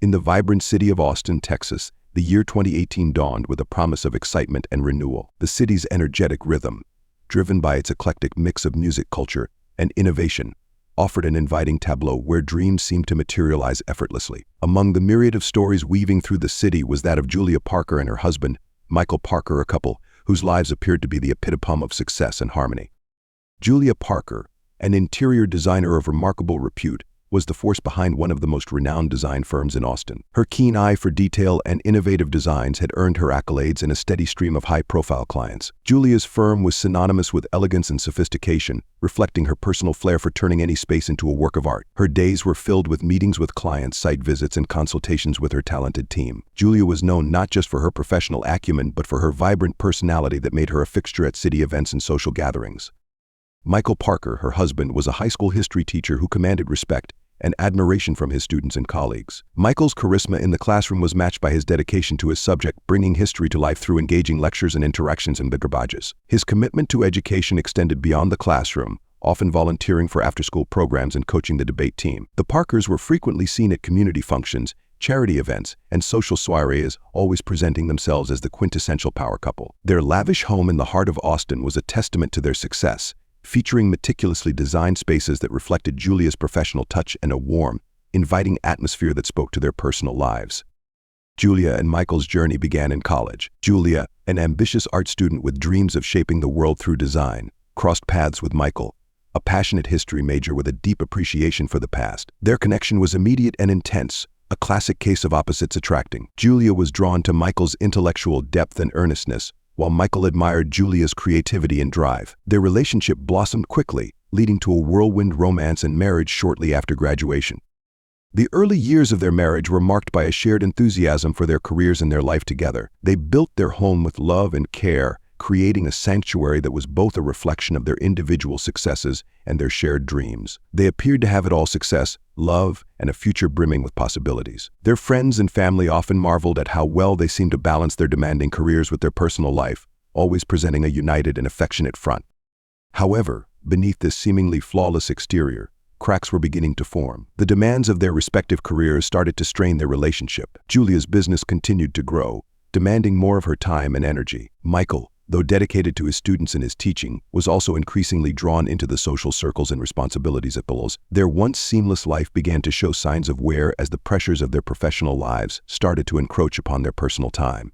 In the vibrant city of Austin, Texas, the year 2018 dawned with a promise of excitement and renewal. The city's energetic rhythm, driven by its eclectic mix of music culture and innovation, offered an inviting tableau where dreams seemed to materialize effortlessly. Among the myriad of stories weaving through the city was that of Julia Parker and her husband, Michael Parker, a couple whose lives appeared to be the epitome of success and harmony. Julia Parker, an interior designer of remarkable repute, was the force behind one of the most renowned design firms in Austin. Her keen eye for detail and innovative designs had earned her accolades and a steady stream of high-profile clients. Julia's firm was synonymous with elegance and sophistication, reflecting her personal flair for turning any space into a work of art. Her days were filled with meetings with clients, site visits, and consultations with her talented team. Julia was known not just for her professional acumen, but for her vibrant personality that made her a fixture at city events and social gatherings. Michael Parker, her husband, was a high school history teacher who commanded respect and admiration from his students and colleagues. Michael's charisma in the classroom was matched by his dedication to his subject, bringing history to life through engaging lectures and interactions in garbages. His commitment to education extended beyond the classroom, often volunteering for after-school programs and coaching the debate team. The Parkers were frequently seen at community functions, charity events, and social soirees, always presenting themselves as the quintessential power couple. Their lavish home in the heart of Austin was a testament to their success, featuring meticulously designed spaces that reflected Julia's professional touch and a warm, inviting atmosphere that spoke to their personal lives. Julia and Michael's journey began in college. Julia, an ambitious art student with dreams of shaping the world through design, crossed paths with Michael, a passionate history major with a deep appreciation for the past. Their connection was immediate and intense, a classic case of opposites attracting. Julia was drawn to Michael's intellectual depth and earnestness, while Michael admired Julia's creativity and drive. Their relationship blossomed quickly, leading to a whirlwind romance and marriage shortly after graduation. The early years of their marriage were marked by a shared enthusiasm for their careers and their life together. They built their home with love and care, creating a sanctuary that was both a reflection of their individual successes and their shared dreams. They appeared to have it all: success, love, and a future brimming with possibilities. Their friends and family often marveled at how well they seemed to balance their demanding careers with their personal life, always presenting a united and affectionate front. However, beneath this seemingly flawless exterior, cracks were beginning to form. The demands of their respective careers started to strain their relationship. Julia's business continued to grow, demanding more of her time and energy. Michael, though dedicated to his students and his teaching, was also increasingly drawn into the social circles and responsibilities at Bulls. Their once seamless life began to show signs of wear as the pressures of their professional lives started to encroach upon their personal time.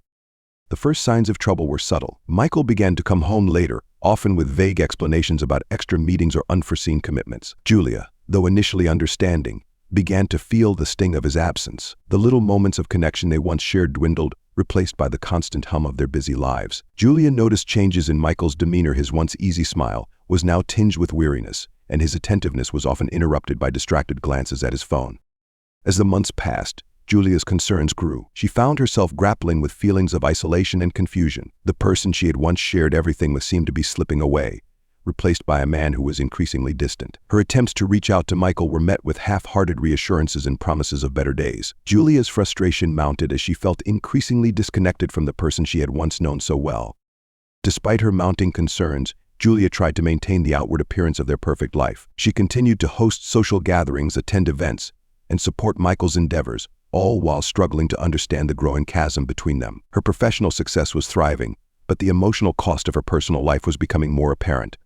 The first signs of trouble were subtle. Michael began to come home later, often with vague explanations about extra meetings or unforeseen commitments. Julia, though initially understanding, began to feel the sting of his absence. The little moments of connection they once shared dwindled, replaced by the constant hum of their busy lives. Julia noticed changes in Michael's demeanor. His once easy smile was now tinged with weariness, and his attentiveness was often interrupted by distracted glances at his phone. As the months passed, Julia's concerns grew. She found herself grappling with feelings of isolation and confusion. The person she had once shared everything with seemed to be slipping away, replaced by a man who was increasingly distant. Her attempts to reach out to Michael were met with half-hearted reassurances and promises of better days. Julia's frustration mounted as she felt increasingly disconnected from the person she had once known so well. Despite her mounting concerns, Julia tried to maintain the outward appearance of their perfect life. She continued to host social gatherings, attend events, and support Michael's endeavors, all while struggling to understand the growing chasm between them. Her professional success was thriving, but the emotional cost of her personal life was becoming more apparent.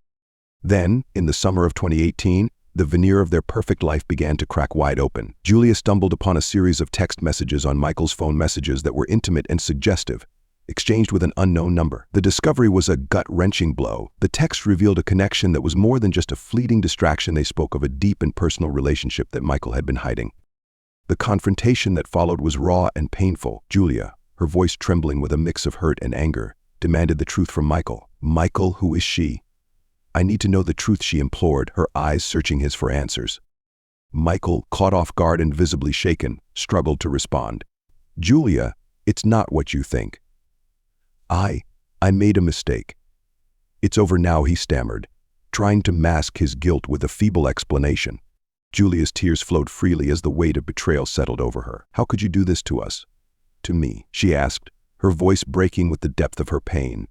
Then, in the summer of 2018, the veneer of their perfect life began to crack wide open. Julia stumbled upon a series of text messages on Michael's phone, messages that were intimate and suggestive, exchanged with an unknown number. The discovery was a gut-wrenching blow. The text revealed a connection that was more than just a fleeting distraction. They spoke of a deep and personal relationship that Michael had been hiding. The confrontation that followed was raw and painful. Julia, her voice trembling with a mix of hurt and anger, demanded the truth from Michael. "Michael, who is she? I need to know the truth," she implored, her eyes searching his for answers. Michael, caught off guard and visibly shaken, struggled to respond. "Julia, it's not what you think. I made a mistake. It's over now," he stammered, trying to mask his guilt with a feeble explanation. Julia's tears flowed freely as the weight of betrayal settled over her. "How could you do this to us?" "To me?" she asked, her voice breaking with the depth of her pain.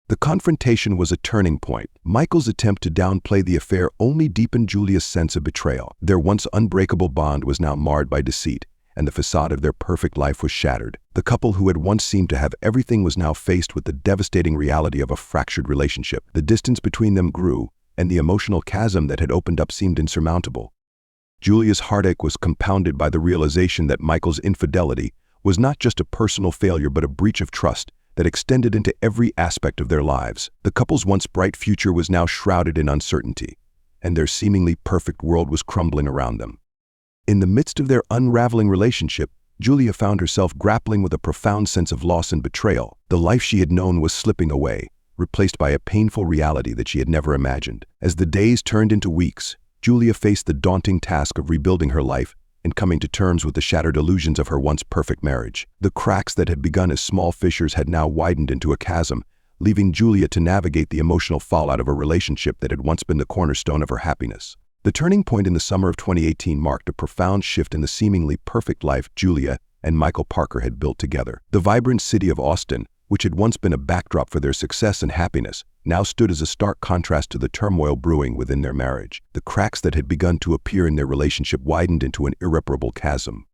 The confrontation was a turning point. Michael's attempt to downplay the affair only deepened Julia's sense of betrayal. Their once unbreakable bond was now marred by deceit, and the facade of their perfect life was shattered. The couple who had once seemed to have everything was now faced with the devastating reality of a fractured relationship. The distance between them grew, and the emotional chasm that had opened up seemed insurmountable. Julia's heartache was compounded by the realization that Michael's infidelity was not just a personal failure but a breach of trust that extended into every aspect of their lives. The couple's once bright future was now shrouded in uncertainty, and their seemingly perfect world was crumbling around them. In the midst of their unraveling relationship, Julia found herself grappling with a profound sense of loss and betrayal. The life she had known was slipping away, replaced by a painful reality that she had never imagined. As the days turned into weeks, Julia faced the daunting task of rebuilding her life and coming to terms with the shattered illusions of her once perfect marriage. The cracks that had begun as small fissures had now widened into a chasm, leaving Julia to navigate the emotional fallout of a relationship that had once been the cornerstone of her happiness. The turning point in the summer of 2018 marked a profound shift in the seemingly perfect life Julia and Michael Parker had built together. The vibrant city of Austin, which had once been a backdrop for their success and happiness, now stood as a stark contrast to the turmoil brewing within their marriage. The cracks that had begun to appear in their relationship widened into an irreparable chasm.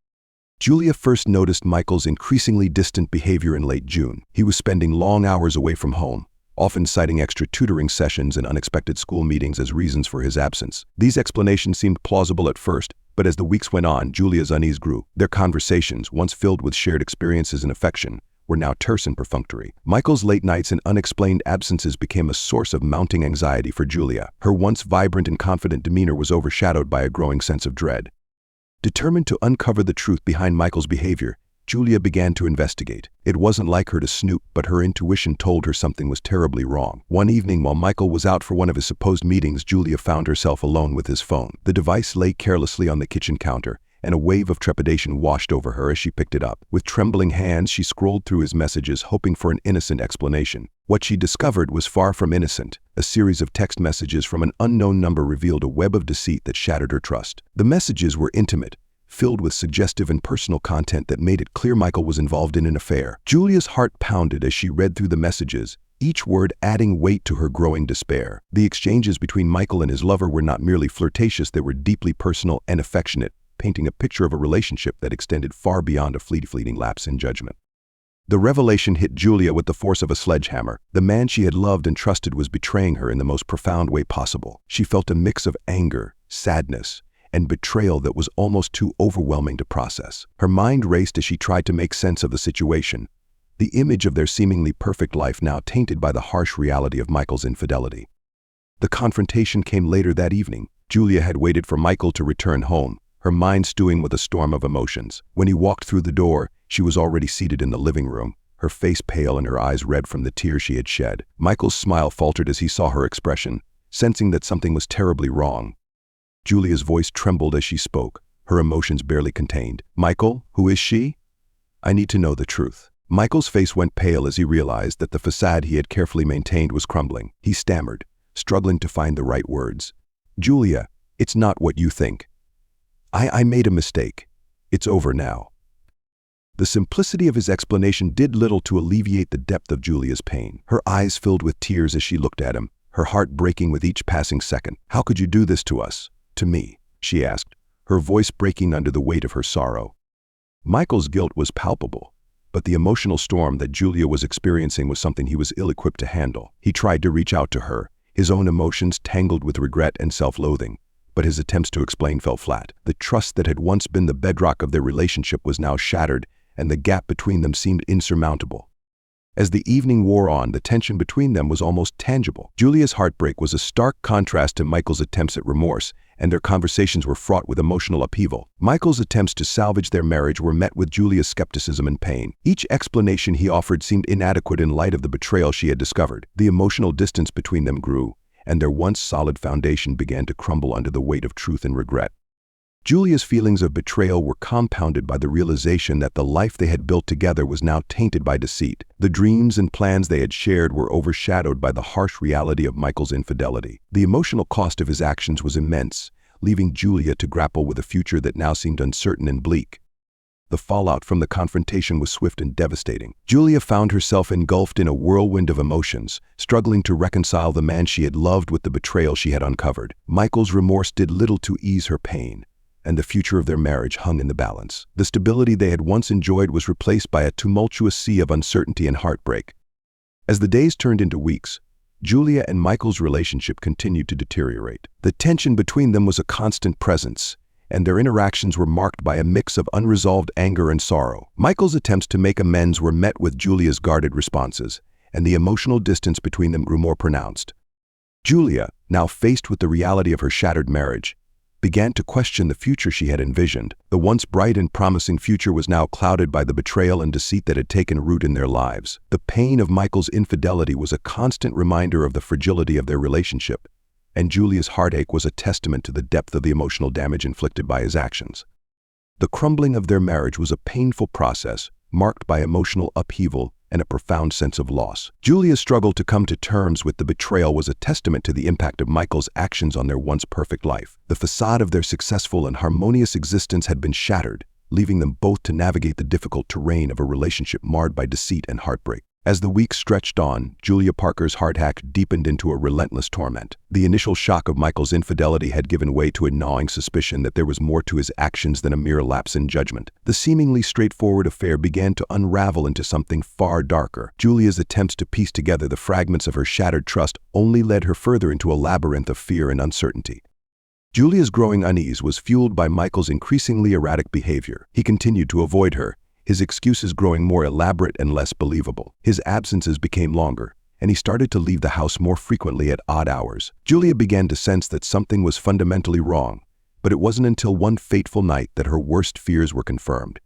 Julia first noticed Michael's increasingly distant behavior in late June. He was spending long hours away from home, often citing extra tutoring sessions and unexpected school meetings as reasons for his absence. These explanations seemed plausible at first, but as the weeks went on, Julia's unease grew. Their conversations, once filled with shared experiences and affection, were now terse and perfunctory. Michael's late nights and unexplained absences became a source of mounting anxiety for Julia. Her once vibrant and confident demeanor was overshadowed by a growing sense of dread. Determined to uncover the truth behind Michael's behavior, Julia began to investigate. It wasn't like her to snoop, but her intuition told her something was terribly wrong. One evening, while Michael was out for one of his supposed meetings, Julia found herself alone with his phone. The device lay carelessly on the kitchen counter, and a wave of trepidation washed over her as she picked it up. With trembling hands, she scrolled through his messages, hoping for an innocent explanation. What she discovered was far from innocent. A series of text messages from an unknown number revealed a web of deceit that shattered her trust. The messages were intimate, filled with suggestive and personal content that made it clear Michael was involved in an affair. Julia's heart pounded as she read through the messages, each word adding weight to her growing despair. The exchanges between Michael and his lover were not merely flirtatious, they were deeply personal and affectionate, painting a picture of a relationship that extended far beyond a fleeting lapse in judgment. The revelation hit Julia with the force of a sledgehammer. The man she had loved and trusted was betraying her in the most profound way possible. She felt a mix of anger, sadness, and betrayal that was almost too overwhelming to process. Her mind raced as she tried to make sense of the situation, the image of their seemingly perfect life now tainted by the harsh reality of Michael's infidelity. The confrontation came later that evening. Julia had waited for Michael to return home, her mind stewing with a storm of emotions. When he walked through the door, she was already seated in the living room, her face pale and her eyes red from the tears she had shed. Michael's smile faltered as he saw her expression, sensing that something was terribly wrong. Julia's voice trembled as she spoke, her emotions barely contained. "Michael, who is she? I need to know the truth." Michael's face went pale as he realized that the facade he had carefully maintained was crumbling. He stammered, struggling to find the right words. "Julia, it's not what you think. I made a mistake. It's over now." The simplicity of his explanation did little to alleviate the depth of Julia's pain. Her eyes filled with tears as she looked at him, her heart breaking with each passing second. "How could you do this to us? To me?" she asked, her voice breaking under the weight of her sorrow. Michael's guilt was palpable, but the emotional storm that Julia was experiencing was something he was ill-equipped to handle. He tried to reach out to her, his own emotions tangled with regret and self-loathing, but his attempts to explain fell flat. The trust that had once been the bedrock of their relationship was now shattered, and the gap between them seemed insurmountable. As the evening wore on, the tension between them was almost tangible. Julia's heartbreak was a stark contrast to Michael's attempts at remorse, and their conversations were fraught with emotional upheaval. Michael's attempts to salvage their marriage were met with Julia's skepticism and pain. Each explanation he offered seemed inadequate in light of the betrayal she had discovered. The emotional distance between them grew, and their once solid foundation began to crumble under the weight of truth and regret. Julia's feelings of betrayal were compounded by the realization that the life they had built together was now tainted by deceit. The dreams and plans they had shared were overshadowed by the harsh reality of Michael's infidelity. The emotional cost of his actions was immense, leaving Julia to grapple with a future that now seemed uncertain and bleak. The fallout from the confrontation was swift and devastating. Julia found herself engulfed in a whirlwind of emotions, struggling to reconcile the man she had loved with the betrayal she had uncovered. Michael's remorse did little to ease her pain, and the future of their marriage hung in the balance. The stability they had once enjoyed was replaced by a tumultuous sea of uncertainty and heartbreak. As the days turned into weeks, Julia and Michael's relationship continued to deteriorate. The tension between them was a constant presence, and their interactions were marked by a mix of unresolved anger and sorrow. Michael's attempts to make amends were met with Julia's guarded responses, and the emotional distance between them grew more pronounced. Julia, now faced with the reality of her shattered marriage, began to question the future she had envisioned. The once bright and promising future was now clouded by the betrayal and deceit that had taken root in their lives. The pain of Michael's infidelity was a constant reminder of the fragility of their relationship, and Julia's heartache was a testament to the depth of the emotional damage inflicted by his actions. The crumbling of their marriage was a painful process, marked by emotional upheaval and a profound sense of loss. Julia's struggle to come to terms with the betrayal was a testament to the impact of Michael's actions on their once perfect life. The facade of their successful and harmonious existence had been shattered, leaving them both to navigate the difficult terrain of a relationship marred by deceit and heartbreak. As the weeks stretched on, Julia Parker's heartache deepened into a relentless torment. The initial shock of Michael's infidelity had given way to a gnawing suspicion that there was more to his actions than a mere lapse in judgment. The seemingly straightforward affair began to unravel into something far darker. Julia's attempts to piece together the fragments of her shattered trust only led her further into a labyrinth of fear and uncertainty. Julia's growing unease was fueled by Michael's increasingly erratic behavior. He continued to avoid her, his excuses growing more elaborate and less believable. His absences became longer, and he started to leave the house more frequently at odd hours. Julia began to sense that something was fundamentally wrong, but it wasn't until one fateful night that her worst fears were confirmed.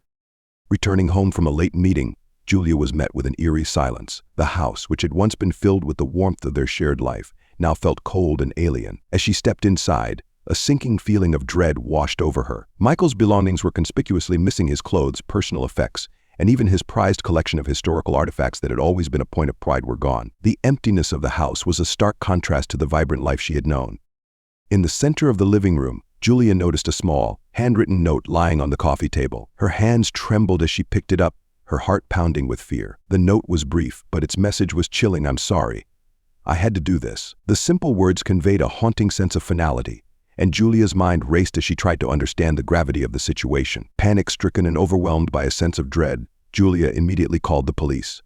Returning home from a late meeting, Julia was met with an eerie silence. The house, which had once been filled with the warmth of their shared life, now felt cold and alien. As she stepped inside, a sinking feeling of dread washed over her. Michael's belongings were conspicuously missing: his clothes, personal effects, and even his prized collection of historical artifacts that had always been a point of pride were gone. The emptiness of the house was a stark contrast to the vibrant life she had known. In the center of the living room, Julia noticed a small, handwritten note lying on the coffee table. Her hands trembled as she picked it up, her heart pounding with fear. The note was brief, but its message was chilling. "I'm sorry. I had to do this." The simple words conveyed a haunting sense of finality, and Julia's mind raced as she tried to understand the gravity of the situation. Panic-stricken and overwhelmed by a sense of dread, Julia immediately called the police.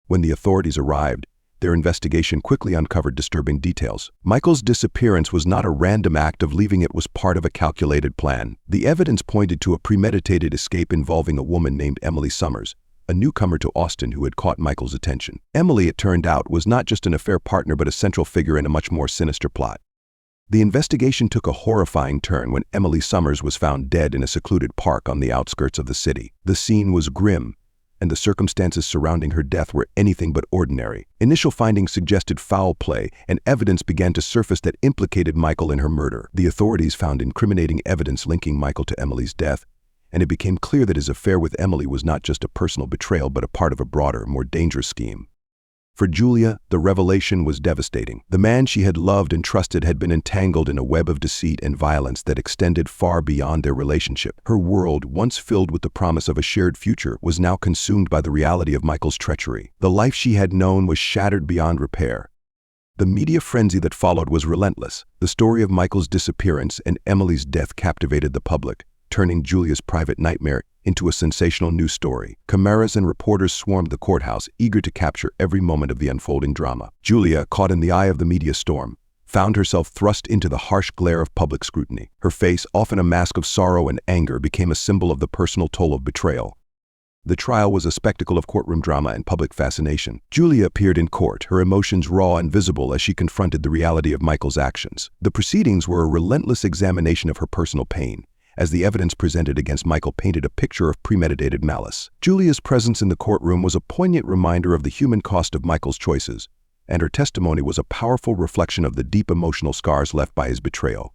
When the authorities arrived, their investigation quickly uncovered disturbing details. Michael's disappearance was not a random act of leaving, it was part of a calculated plan. The evidence pointed to a premeditated escape involving a woman named Emily Summers, a newcomer to Austin who had caught Michael's attention. Emily, it turned out, was not just an affair partner but a central figure in a much more sinister plot. The investigation took a horrifying turn when Emily Summers was found dead in a secluded park on the outskirts of the city. The scene was grim, and the circumstances surrounding her death were anything but ordinary. Initial findings suggested foul play, and evidence began to surface that implicated Michael in her murder. The authorities found incriminating evidence linking Michael to Emily's death, and it became clear that his affair with Emily was not just a personal betrayal but a part of a broader, more dangerous scheme. For Julia, the revelation was devastating. The man she had loved and trusted had been entangled in a web of deceit and violence that extended far beyond their relationship. Her world, once filled with the promise of a shared future, was now consumed by the reality of Michael's treachery. The life she had known was shattered beyond repair. The media frenzy that followed was relentless. The story of Michael's disappearance and Emily's death captivated the public, turning Julia's private nightmare into a sensational news story. Cameras and reporters swarmed the courthouse, eager to capture every moment of the unfolding drama. Julia, caught in the eye of the media storm, found herself thrust into the harsh glare of public scrutiny. Her face, often a mask of sorrow and anger, became a symbol of the personal toll of betrayal. The trial was a spectacle of courtroom drama and public fascination. Julia appeared in court, her emotions raw and visible as she confronted the reality of Michael's actions. The proceedings were a relentless examination of her personal pain, as the evidence presented against Michael painted a picture of premeditated malice. Julia's presence in the courtroom was a poignant reminder of the human cost of Michael's choices, and her testimony was a powerful reflection of the deep emotional scars left by his betrayal.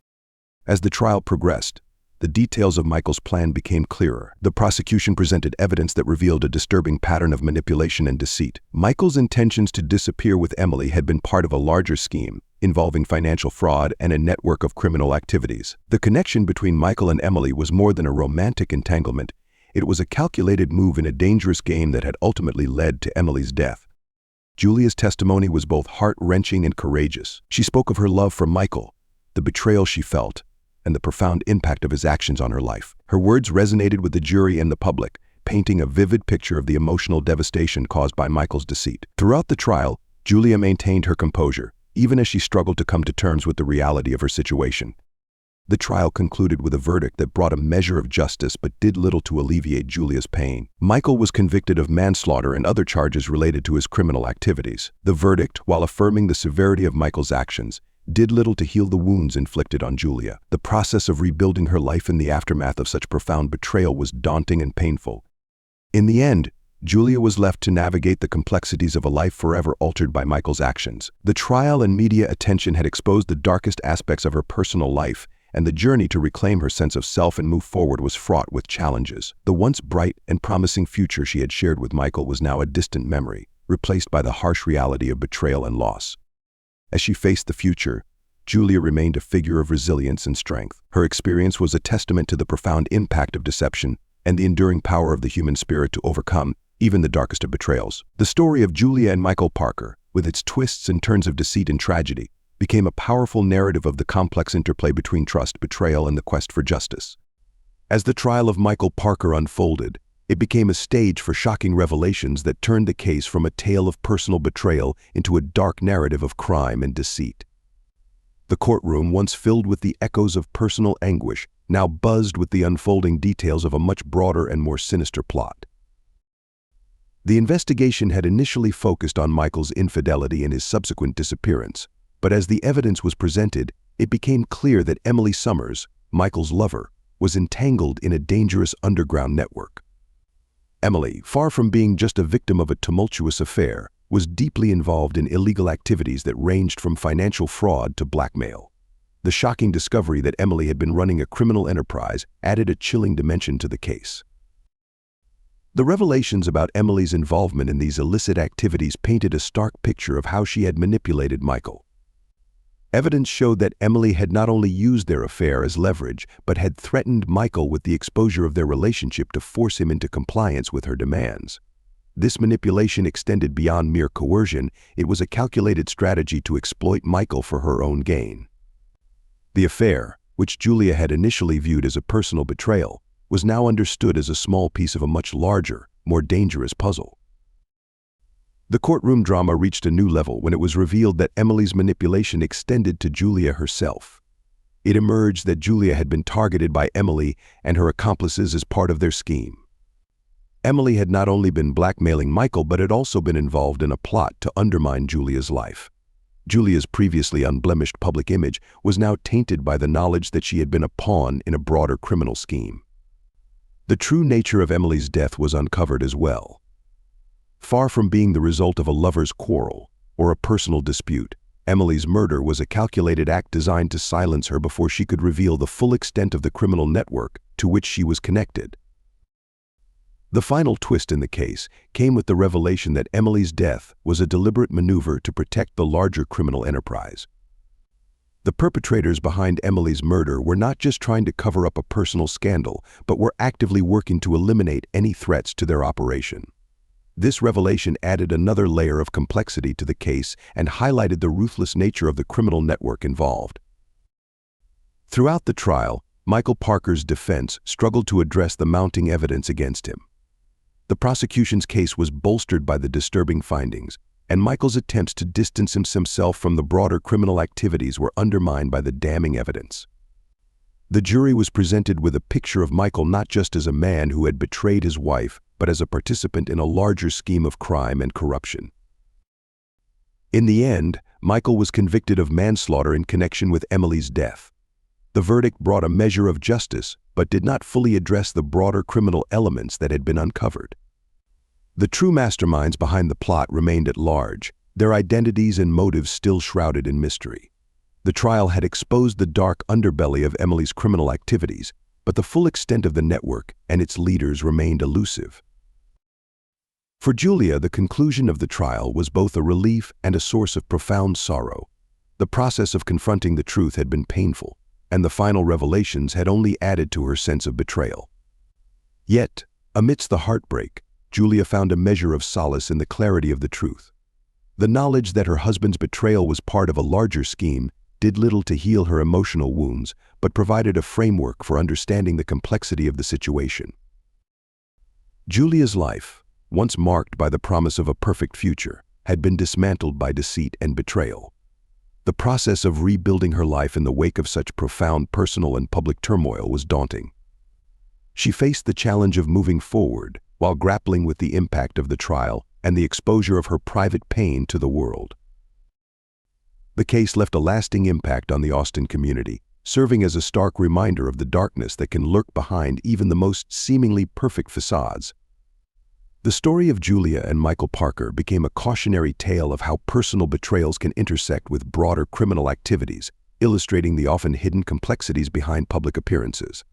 As the trial progressed, the details of Michael's plan became clearer. The prosecution presented evidence that revealed a disturbing pattern of manipulation and deceit. Michael's intentions to disappear with Emily had been part of a larger scheme, involving financial fraud and a network of criminal activities. The connection between Michael and Emily was more than a romantic entanglement. It was a calculated move in a dangerous game that had ultimately led to Emily's death. Julia's testimony was both heart-wrenching and courageous. She spoke of her love for Michael, the betrayal she felt, and the profound impact of his actions on her life. Her words resonated with the jury and the public, painting a vivid picture of the emotional devastation caused by Michael's deceit. Throughout the trial, Julia maintained her composure, even as she struggled to come to terms with the reality of her situation. The trial concluded with a verdict that brought a measure of justice but did little to alleviate Julia's pain. Michael was convicted of manslaughter and other charges related to his criminal activities. The verdict, while affirming the severity of Michael's actions, did little to heal the wounds inflicted on Julia. The process of rebuilding her life in the aftermath of such profound betrayal was daunting and painful. In the end, Julia was left to navigate the complexities of a life forever altered by Michael's actions. The trial and media attention had exposed the darkest aspects of her personal life, and the journey to reclaim her sense of self and move forward was fraught with challenges. The once bright and promising future she had shared with Michael was now a distant memory, replaced by the harsh reality of betrayal and loss. As she faced the future, Julia remained a figure of resilience and strength. Her experience was a testament to the profound impact of deception and the enduring power of the human spirit to overcome even the darkest of betrayals. The story of Julia and Michael Parker, with its twists and turns of deceit and tragedy, became a powerful narrative of the complex interplay between trust, betrayal, and the quest for justice. As the trial of Michael Parker unfolded, it became a stage for shocking revelations that turned the case from a tale of personal betrayal into a dark narrative of crime and deceit. The courtroom, once filled with the echoes of personal anguish, now buzzed with the unfolding details of a much broader and more sinister plot. The investigation had initially focused on Michael's infidelity and his subsequent disappearance, but as the evidence was presented, it became clear that Emily Summers, Michael's lover, was entangled in a dangerous underground network. Emily, far from being just a victim of a tumultuous affair, was deeply involved in illegal activities that ranged from financial fraud to blackmail. The shocking discovery that Emily had been running a criminal enterprise added a chilling dimension to the case. The revelations about Emily's involvement in these illicit activities painted a stark picture of how she had manipulated Michael. Evidence showed that Emily had not only used their affair as leverage, but had threatened Michael with the exposure of their relationship to force him into compliance with her demands. This manipulation extended beyond mere coercion. It was a calculated strategy to exploit Michael for her own gain. The affair, which Julia had initially viewed as a personal betrayal, was now understood as a small piece of a much larger, more dangerous puzzle. The courtroom drama reached a new level when it was revealed that Emily's manipulation extended to Julia herself. It emerged that Julia had been targeted by Emily and her accomplices as part of their scheme. Emily had not only been blackmailing Michael, but had also been involved in a plot to undermine Julia's life. Julia's previously unblemished public image was now tainted by the knowledge that she had been a pawn in a broader criminal scheme. The true nature of Emily's death was uncovered as well. Far from being the result of a lover's quarrel or a personal dispute, Emily's murder was a calculated act designed to silence her before she could reveal the full extent of the criminal network to which she was connected. The final twist in the case came with the revelation that Emily's death was a deliberate maneuver to protect the larger criminal enterprise. The perpetrators behind Emily's murder were not just trying to cover up a personal scandal, but were actively working to eliminate any threats to their operation. This revelation added another layer of complexity to the case and highlighted the ruthless nature of the criminal network involved. Throughout the trial, Michael Parker's defense struggled to address the mounting evidence against him. The prosecution's case was bolstered by the disturbing findings, and Michael's attempts to distance himself from the broader criminal activities were undermined by the damning evidence. The jury was presented with a picture of Michael not just as a man who had betrayed his wife, but as a participant in a larger scheme of crime and corruption. In the end, Michael was convicted of manslaughter in connection with Emily's death. The verdict brought a measure of justice, but did not fully address the broader criminal elements that had been uncovered. The true masterminds behind the plot remained at large, their identities and motives still shrouded in mystery. The trial had exposed the dark underbelly of Emily's criminal activities, but the full extent of the network and its leaders remained elusive. For Julia, the conclusion of the trial was both a relief and a source of profound sorrow. The process of confronting the truth had been painful, and the final revelations had only added to her sense of betrayal. Yet, amidst the heartbreak, Julia found a measure of solace in the clarity of the truth. The knowledge that her husband's betrayal was part of a larger scheme did little to heal her emotional wounds, but provided a framework for understanding the complexity of the situation. Julia's life, once marked by the promise of a perfect future, had been dismantled by deceit and betrayal. The process of rebuilding her life in the wake of such profound personal and public turmoil was daunting. She faced the challenge of moving forward while grappling with the impact of the trial and the exposure of her private pain to the world. The case left a lasting impact on the Austin community, serving as a stark reminder of the darkness that can lurk behind even the most seemingly perfect facades. The story of Julia and Michael Parker became a cautionary tale of how personal betrayals can intersect with broader criminal activities, illustrating the often hidden complexities behind public appearances.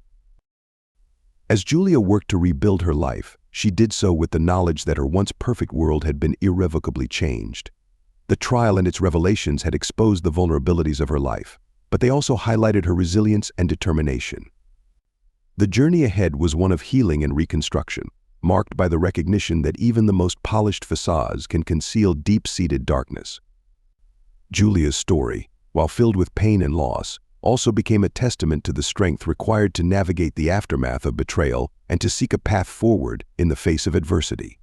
As Julia worked to rebuild her life, she did so with the knowledge that her once perfect world had been irrevocably changed. The trial and its revelations had exposed the vulnerabilities of her life, but they also highlighted her resilience and determination. The journey ahead was one of healing and reconstruction, marked by the recognition that even the most polished facades can conceal deep-seated darkness. Julia's story, while filled with pain and loss, also became a testament to the strength required to navigate the aftermath of betrayal and to seek a path forward in the face of adversity.